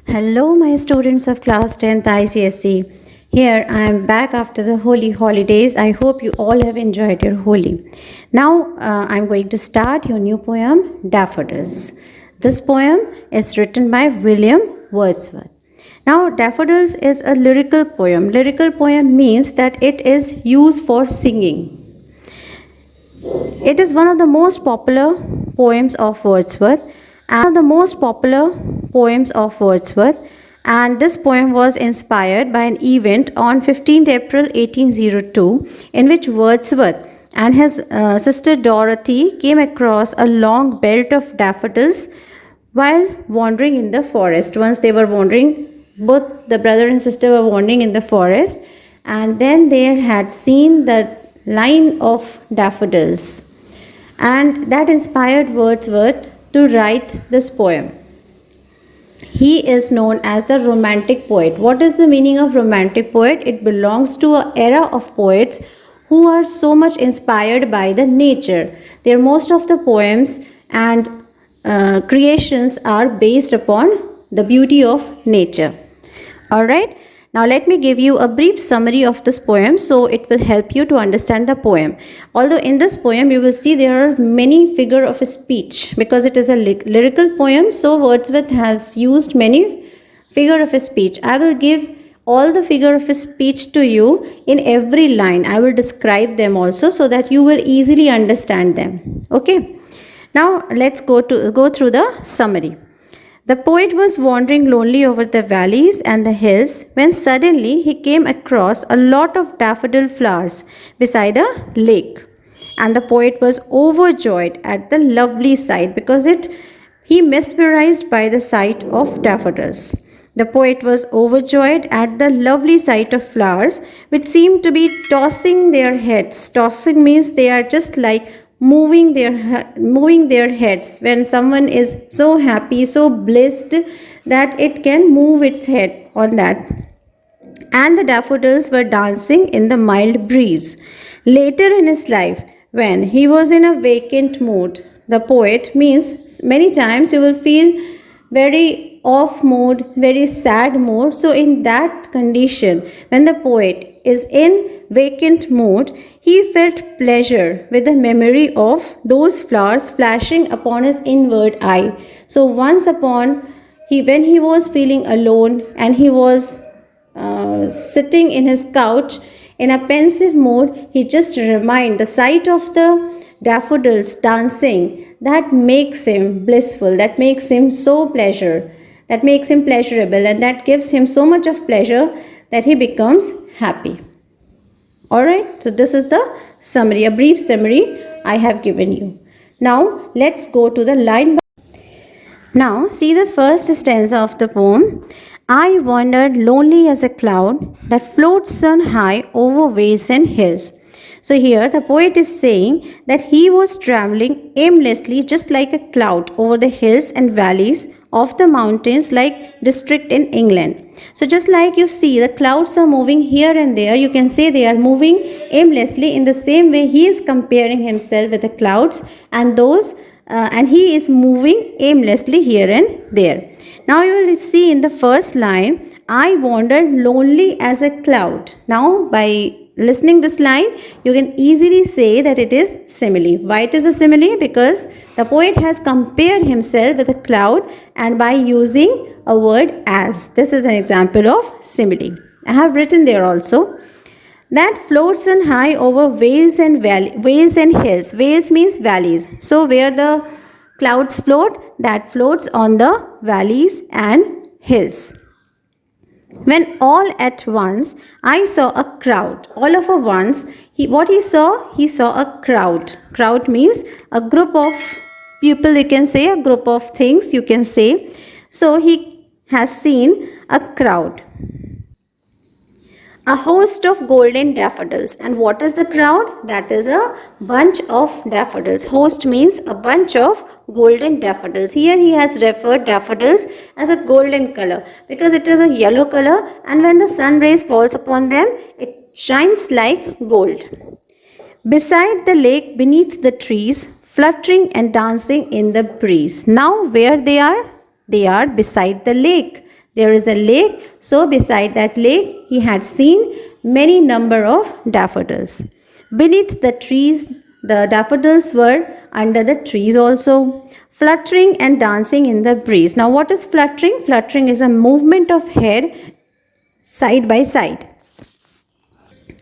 Hello, my students of class 10th ICSE. Here I am back after the holy holidays. I hope you all have enjoyed your Holi. Now I'm going to start your new poem, Daffodils. This poem is written by William Wordsworth. Now, Daffodils is a lyrical poem. Lyrical poem means that it is used for singing. It is one of the most popular poems of Wordsworth, and this poem was inspired by an event on 15th April 1802 in which Wordsworth and his sister Dorothy came across a long belt of daffodils while wandering in the forest. Once they were wandering, both the brother and sister were wandering in the forest, and then they had seen the line of daffodils, and that inspired Wordsworth to write this poem. He is known as the romantic poet. What is the meaning of romantic poet? It belongs to an era of poets who are so much inspired by the nature. Most of the poems and creations are based upon the beauty of nature. Alright, now let me give you a brief summary of this poem so it will help you to understand the poem. Although in this poem you will see there are many figures of speech because it is a lyrical poem, so Wordsworth has used many figures of speech. I will give all the figure of speech to you in every line. I will describe them also so that you will easily understand them. Okay, now let's go through the summary. The poet was wandering lonely over the valleys and the hills when suddenly he came across a lot of daffodil flowers beside a lake. And the poet was overjoyed at the lovely sight because he mesmerized by the sight of daffodils. The poet was overjoyed at the lovely sight of flowers which seemed to be tossing their heads. Tossing means they are just like moving their heads. When someone is so happy, so blessed that it can move its head on that. And the daffodils were dancing in the mild breeze. Later in his life, when he was in a vacant mood, the poet means many times you will feel very off mood, very sad mood. So in that condition, when the poet is in vacant mood, he felt pleasure with the memory of those flowers flashing upon his inward eye. So when he was feeling alone and he was sitting in his couch in a pensive mood, he just reminded the sight of the daffodils dancing. That makes him blissful, that makes him pleasurable, and that gives him so much of pleasure that he becomes happy. Alright, so this is the summary, a brief summary I have given you. Now let's go to the line. Now see the first stanza of the poem. I wandered lonely as a cloud that floats on high over vales and hills. So here the poet is saying that he was traveling aimlessly just like a cloud over the hills and valleys of the mountains like district in England. So just like you see the clouds are moving here and there, you can say they are moving aimlessly. In the same way he is comparing himself with the clouds and he is moving aimlessly here and there. Now you will see in the first line, I wandered lonely as a cloud. Now by listening this line, you can easily say that it is simile. Why it is a simile? Because the poet has compared himself with a cloud and by using a word as. This is an example of simile. I have written there also. That floats on high over vales and hills. Vales means valleys. So where the clouds float, that floats on the valleys and hills. When all at once I saw a crowd. All of a once, he saw a crowd. Crowd means a group of people, you can say, a group of things, you can say. So he has seen a crowd. A host of golden daffodils. And what is the crowd? That is a bunch of daffodils. Host means a bunch of golden daffodils. Here he has referred daffodils as a golden color because it is a yellow color, and when the sun rays falls upon them, it shines like gold. Beside the lake, beneath the trees, fluttering and dancing in the breeze. Now, where they are? They are beside the lake. There is a lake, so beside that lake, he had seen many number of daffodils. Beneath the trees, the daffodils were under the trees also, fluttering and dancing in the breeze. Now, what is fluttering? Fluttering is a movement of head side by side.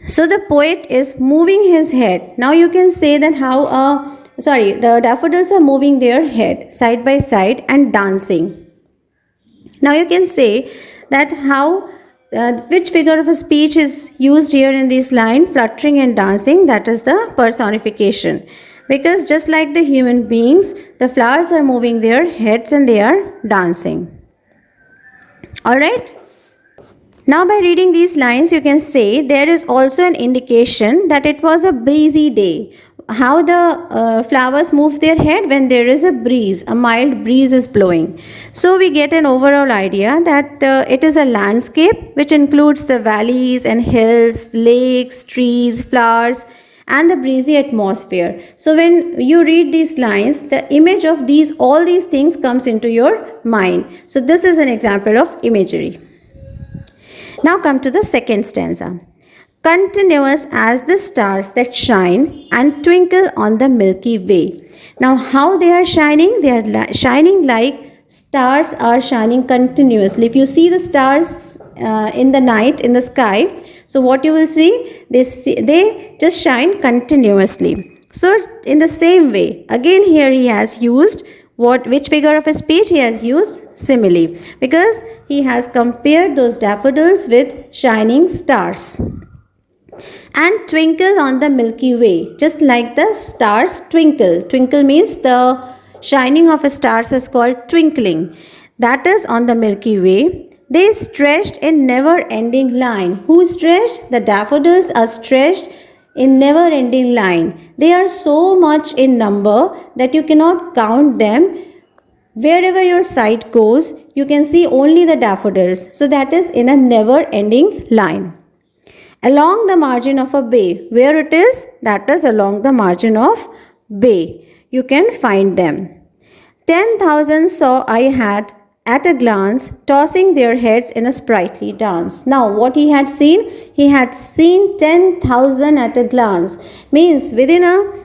So the poet is moving his head. Now you can say that the daffodils are moving their head side by side and dancing. Now you can say that which figure of speech is used here in this line, fluttering and dancing, that is the personification. Because just like the human beings, the flowers are moving their heads and they are dancing. Alright? Now by reading these lines, you can say there is also an indication that it was a breezy day. How the flowers move their head when there is a breeze, a mild breeze is blowing. So we get an overall idea that it is a landscape which includes the valleys and hills, lakes, trees, flowers, and the breezy atmosphere. So when you read these lines, the image of all these things comes into your mind. So this is an example of imagery. Now come to the second stanza. Continuous as the stars that shine and twinkle on the Milky Way. Now how they are shining? They are shining like stars are shining continuously. If you see the stars in the night in the sky, so what you will see? They just shine continuously. So in the same way, again here he has used which figure of speech? He has used simile, because he has compared those daffodils with shining stars. And twinkle on the Milky Way, just like the stars twinkle. Twinkle means the shining of stars is called twinkling. That is on the Milky Way. They stretched in never-ending line. Who stretched? The daffodils are stretched in never-ending line. They are so much in number that you cannot count them. Wherever your sight goes, you can see only the daffodils. So that is in a never-ending line. Along the margin of a bay. Where it is? That is along the margin of bay. You can find them. 10,000 saw I had at a glance, tossing their heads in a sprightly dance. Now, what he had seen? He had seen 10,000 at a glance. Means within a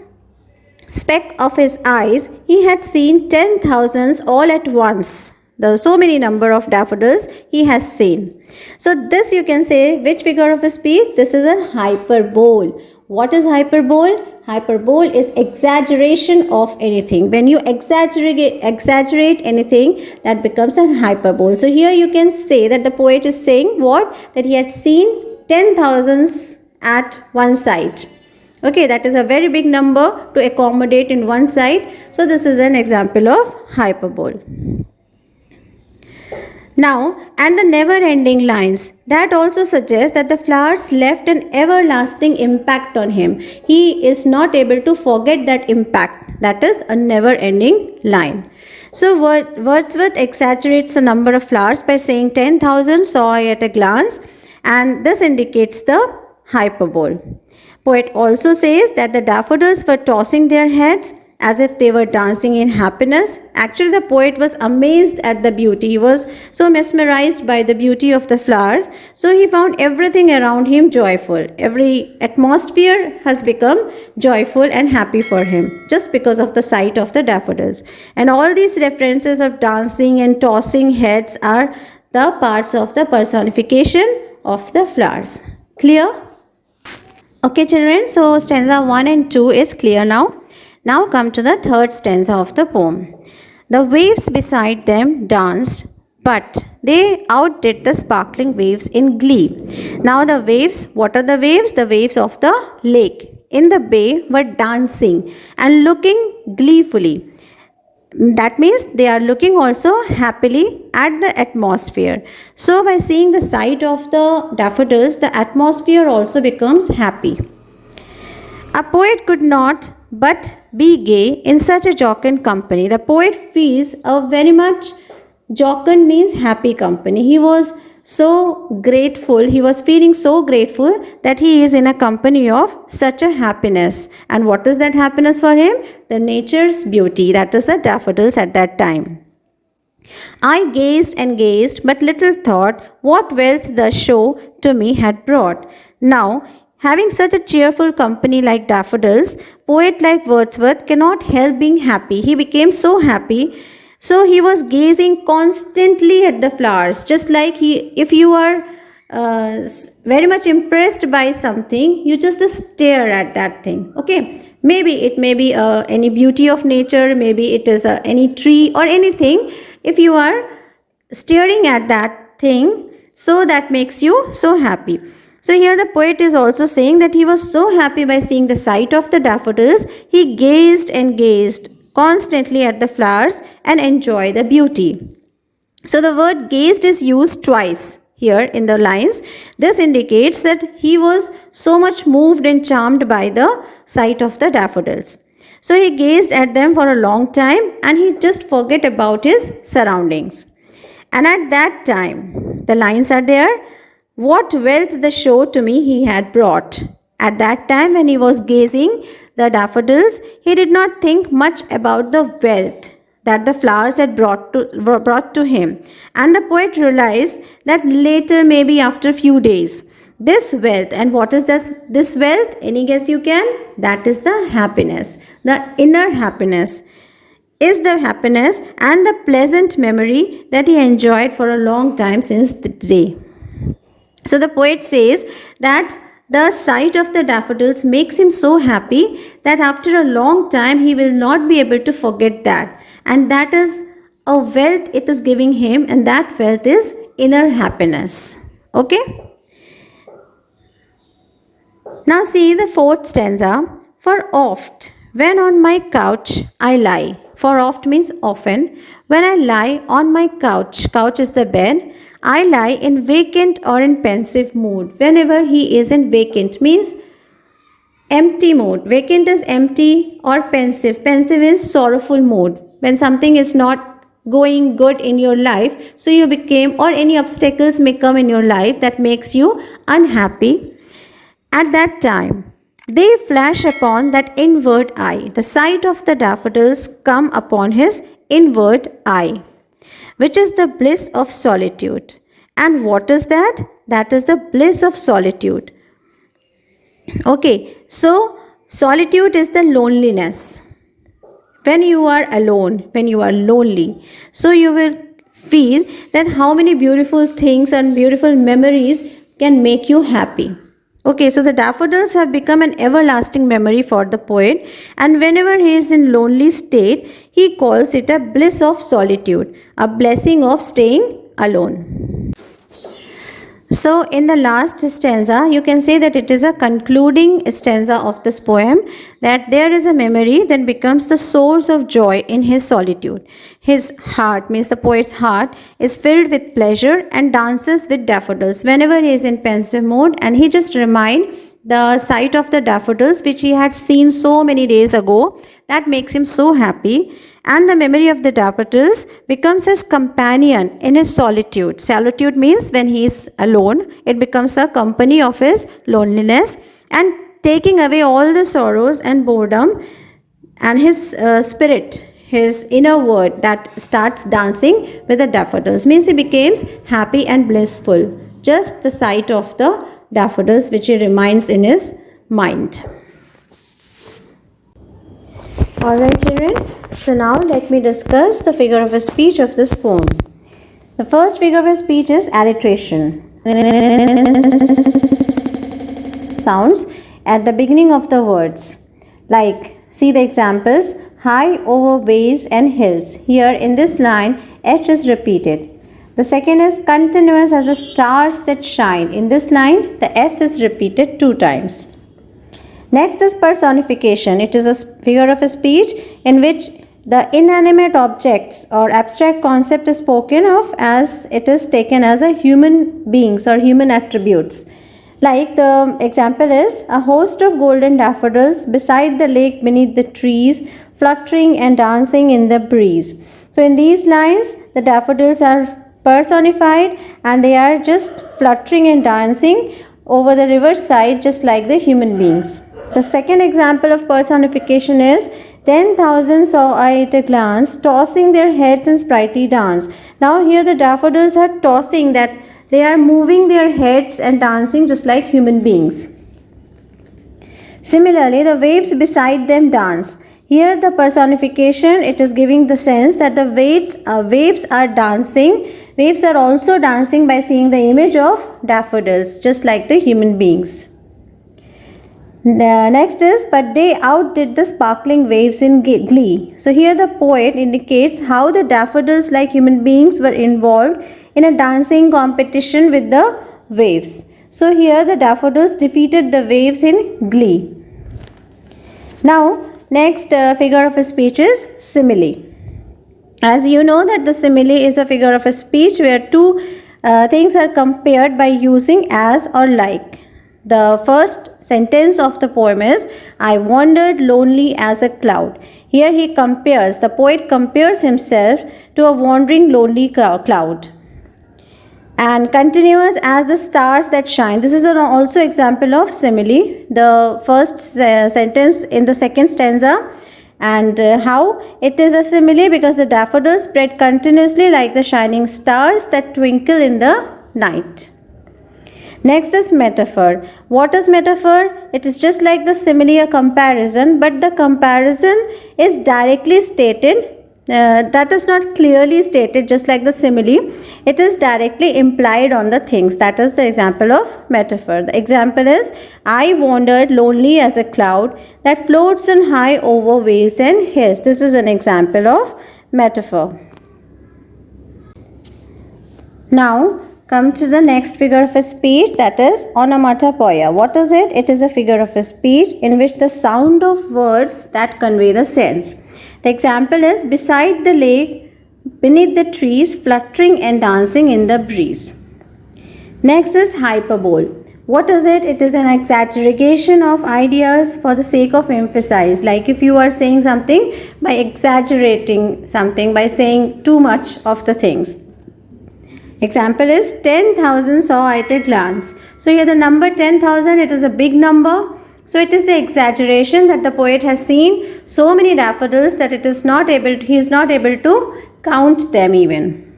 speck of his eyes, he had seen 10,000s all at once. There are so many number of daffodils he has seen. So this you can say, which figure of speech? This is a hyperbole. What is hyperbole? Hyperbole is exaggeration of anything. When you exaggerate anything, that becomes a hyperbole. So here you can say that the poet is saying what? That he had seen 10,000s at one side. Okay, that is a very big number to accommodate in one side. So this is an example of hyperbole. Now, and the never-ending lines, that also suggests that the flowers left an everlasting impact on him. He is not able to forget that impact. That is a never-ending line. So Wordsworth exaggerates the number of flowers by saying 10,000 saw I at a glance, and this indicates the hyperbole. Poet also says that the daffodils were tossing their heads as if they were dancing in happiness. Actually, the poet was amazed at the beauty. He was so mesmerized by the beauty of the flowers. So he found everything around him joyful. Every atmosphere has become joyful and happy for him just because of the sight of the daffodils. And all these references of dancing and tossing heads are the parts of the personification of the flowers. Clear? Okay, children. So stanza 1 and 2 is clear now. Now come to the third stanza of the poem. The waves beside them danced, but they outdid the sparkling waves in glee. Now the waves, what are the waves? The waves of the lake in the bay were dancing and looking gleefully. That means they are looking also happily at the atmosphere. So by seeing the sight of the daffodils, the atmosphere also becomes happy. A poet could not but be gay in such a jocund company. The poet feels a very much jocund means happy company. He was so grateful. He was feeling so grateful that he is in a company of such a happiness. And what is that happiness for him? The nature's beauty, that is the daffodils at that time. I gazed and gazed, but little thought what wealth the show to me had brought. Now, having such a cheerful company like daffodils, poet like Wordsworth cannot help being happy. He became so happy. So he was gazing constantly at the flowers, just like if you are very much impressed by something, you just stare at that thing. Okay, maybe it may be any beauty of nature, maybe it is any tree or anything. If you are staring at that thing, so that makes you so happy. So here the poet is also saying that he was so happy by seeing the sight of the daffodils. He gazed and gazed constantly at the flowers and enjoyed the beauty. So the word gazed is used twice here in the lines. This indicates that he was so much moved and charmed by the sight of the daffodils. So he gazed at them for a long time and he just forget about his surroundings. And at that time, the lines are there, what wealth the show to me he had brought. At that time when he was gazing the daffodils, he did not think much about the wealth that the flowers had brought to him. And the poet realized that later, maybe after a few days, this wealth, and what is this wealth? Any guess you can? That is the happiness. The inner happiness is the happiness and the pleasant memory that he enjoyed for a long time since the day. So the poet says that the sight of the daffodils makes him so happy that after a long time he will not be able to forget that. And that is a wealth it is giving him, and that wealth is inner happiness. Okay? Now see the fourth stanza. For oft, when on my couch I lie. For oft means often. When I lie on my couch, couch is the bed, I lie in vacant or in pensive mood. Whenever he is in vacant means empty mood. Vacant is empty or pensive. Pensive is sorrowful mood. When something is not going good in your life, so you became, or any obstacles may come in your life that makes you unhappy. At that time, they flash upon that inward eye. The sight of the daffodils come upon his inward eye, which is the bliss of solitude. And what is that? That is the bliss of solitude. Okay, so solitude is the loneliness. When you are alone, when you are lonely, so you will feel that how many beautiful things and beautiful memories can make you happy. Okay, so the daffodils have become an everlasting memory for the poet, and whenever he is in lonely state, he calls it a bliss of solitude, a blessing of staying alone. So in the last stanza, you can say that it is a concluding stanza of this poem, that there is a memory that becomes the source of joy in his solitude. His heart, means the poet's heart, is filled with pleasure and dances with daffodils whenever he is in pensive mood, and he just reminds the sight of the daffodils which he had seen so many days ago. That makes him so happy. And the memory of the daffodils becomes his companion in his solitude. Solitude means when he is alone, it becomes a company of his loneliness, and taking away all the sorrows and boredom, and his spirit, his inner word, that starts dancing with the daffodils, means he becomes happy and blissful. Just the sight of the daffodils which he reminds in his mind. Alright children, so now let me discuss the figure of speech of this poem. The first figure of speech is alliteration. Sounds at the beginning of the words. Like, see the examples, high over vales and hills. Here in this line, H is repeated. The second is continuous as the stars that shine. In this line, the S is repeated 2 times. Next is personification. It is a figure of speech in which the inanimate objects or abstract concept is spoken of as it is taken as a human beings or human attributes. Like the example is a host of golden daffodils beside the lake beneath the trees, fluttering and dancing in the breeze. So in these lines, the daffodils are personified, and they are just fluttering and dancing over the river side just like the human beings. The second example of personification is 10,000 saw I at a glance, tossing their heads in sprightly dance. Now here the daffodils are tossing, that they are moving their heads and dancing just like human beings. Similarly, the waves beside them dance. Here the personification, it is giving the sense that the waves are dancing. Waves are also dancing by seeing the image of daffodils, just like the human beings. The next is, but they outdid the sparkling waves in glee. So here the poet indicates how the daffodils, like human beings, were involved in a dancing competition with the waves. So here the daffodils defeated the waves in glee. Now next figure of a speech is simile. As you know that the simile is a figure of a speech where two things are compared by using as or like. The first sentence of the poem is, I wandered lonely as a cloud. Here the poet compares himself to a wandering lonely cloud. And continuous as the stars that shine. This is also example of simile. The first sentence in the second stanza. And how it is a simile, because the daffodils spread continuously like the shining stars that twinkle in the night. Next is metaphor. What is metaphor? It is just like the simile, a comparison, but the comparison is directly stated. That is not clearly stated just like the simile. It is directly implied on the things. That is the example of metaphor. The example is, I wandered lonely as a cloud that floats on high over vales and hills. This is an example of metaphor. Now come to the next figure of a speech, that is onomatopoeia. What is it? It is a figure of a speech in which the sound of words that convey the sense. The example is, beside the lake, beneath the trees, fluttering and dancing in the breeze. Next is hyperbole. What is it? It is an exaggeration of ideas for the sake of emphasis. Like if you are saying something by exaggerating something, by saying too much of the things. Example is 10,000 saw at a glance. So here the number 10,000, it is a big number. So it is the exaggeration that the poet has seen so many daffodils that he is not able to count them even.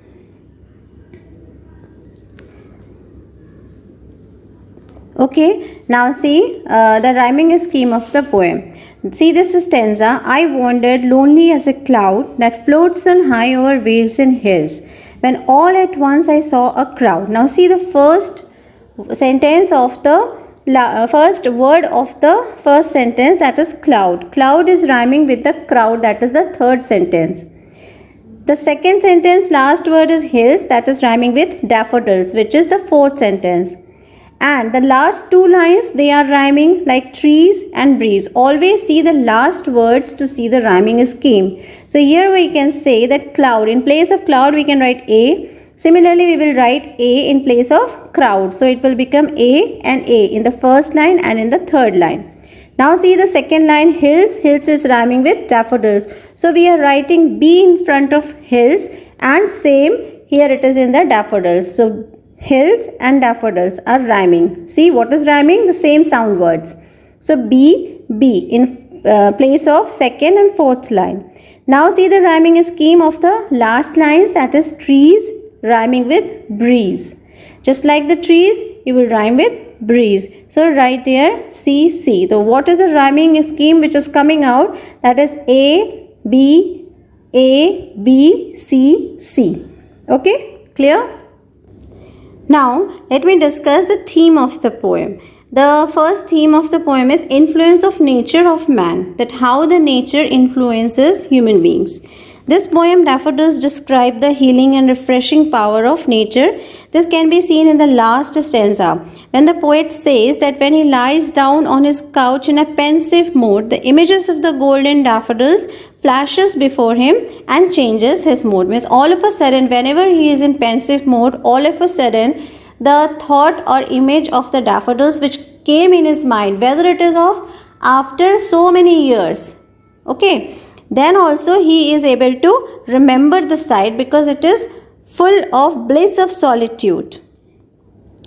Okay, now see the rhyming scheme of the poem. See this stanza, I wandered lonely as a cloud that floats on high over vales and hills, when all at once I saw a crowd. Now see the first sentence of the first word of the first sentence, that is cloud. Cloud is rhyming with the crowd, that is the third sentence. The second sentence, last word is hills, that is rhyming with daffodils, which is the fourth sentence. And the last two lines, they are rhyming like trees and breeze. Always see the last words to see the rhyming scheme. So here we can say that cloud, in place of cloud we can write A. Similarly, we will write A in place of crowd. So it will become A and A in the first line and in the third line. Now see the second line, hills. Hills is rhyming with daffodils. So we are writing B in front of hills, and same here it is in the daffodils. So hills and daffodils are rhyming. See what is rhyming? The same sound words. So B, B in place of second and fourth line. Now see the rhyming scheme of the last lines, that is trees rhyming with breeze. Just like the trees, you will rhyme with breeze. So right here C, C. So what is the rhyming scheme which is coming out? That is A, B, C, C. Okay, clear? Now let me discuss the theme of the poem. The first theme of the poem is influence of nature of man, that how the nature influences human beings. This poem, Daffodils, describe the healing and refreshing power of nature. This can be seen in the last stanza, when the poet says that when he lies down on his couch in a pensive mood, the images of the golden daffodils flashes before him and changes his mood. Means all of a sudden, whenever he is in pensive mode, all of a sudden, the thought or image of the daffodils which came in his mind, whether it is of after so many years, okay, then also he is able to remember the sight because it is full of bliss of solitude.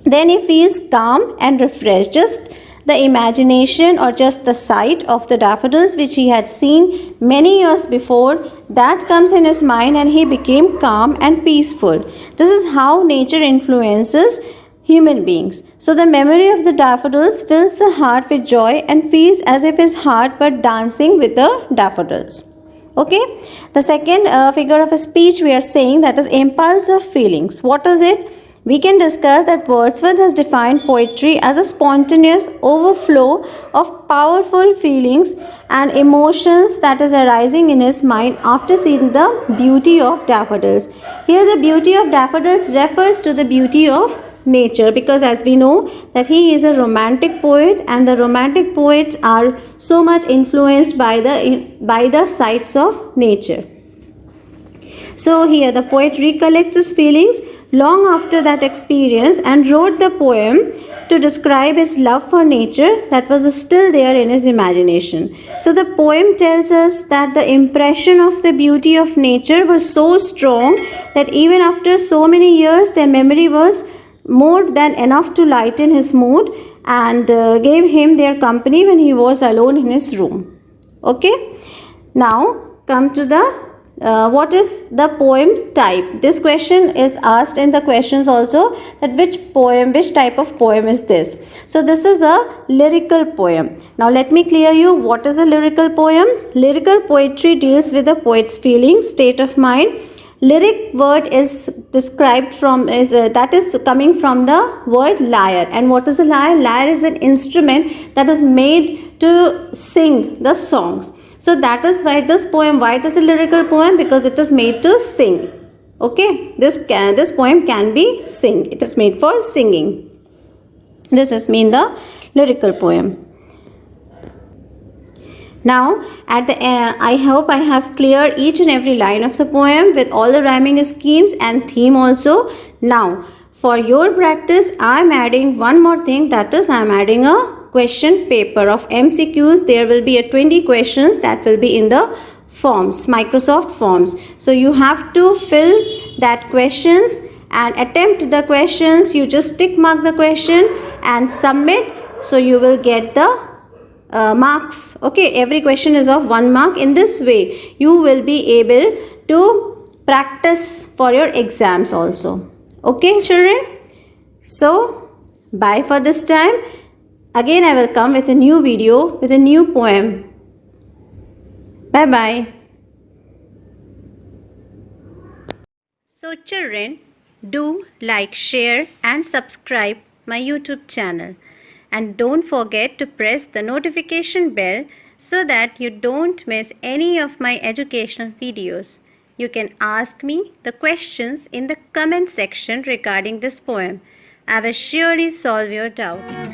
Then he feels calm and refreshed. Just the imagination or just the sight of the daffodils which he had seen many years before, that comes in his mind and he became calm and peaceful. This is how nature influences human beings. So the memory of the daffodils fills the heart with joy and feels as if his heart were dancing with the daffodils. Okay, the second figure of a speech we are saying, that is impulse of feelings. What is it? We can discuss that Wordsworth has defined poetry as a spontaneous overflow of powerful feelings and emotions that is arising in his mind after seeing the beauty of daffodils. Here the beauty of daffodils refers to the beauty of nature, because as we know that he is a romantic poet, and the romantic poets are so much influenced by the sights of nature. So here the poet recollects his feelings long after that experience and wrote the poem to describe his love for nature that was still there in his imagination. So the poem tells us that the impression of the beauty of nature was so strong that even after so many years their memory was more than enough to lighten his mood and gave him their company when he was alone in his room. Okay, now come to the what is the poem type? This question is asked in the questions also, that which type of poem is this? So this is a lyrical poem. Now let me clear you what is a lyrical poem. Lyrical poetry deals with the poet's feelings, state of mind. Lyric word is described from that is coming from the word lyre. And what is a lyre? Lyre is an instrument that is made to sing the songs. So that is why this poem, why it is a lyrical poem? Because it is made to sing. Okay, this poem can be sing. It is made for singing. This is mean the lyrical poem. Now at the end, I hope I have cleared each and every line of the poem with all the rhyming schemes and theme also. Now for your practice, I am adding one more thing, that is I am adding a question paper of MCQs. There will be 20 questions that will be in the forms, Microsoft Forms. So you have to fill that questions and attempt the questions. You just tick mark the question and submit. So you will get the marks. Okay, every question is of 1 mark. In this way you will be able to practice for your exams also. Okay children, so bye for this time. Again I will come with a new video with a new poem. Bye bye. So children, do like, share and subscribe my YouTube channel, and don't forget to press the notification bell so that you don't miss any of my educational videos. You can ask me the questions in the comment section regarding this poem. I will surely solve your doubts.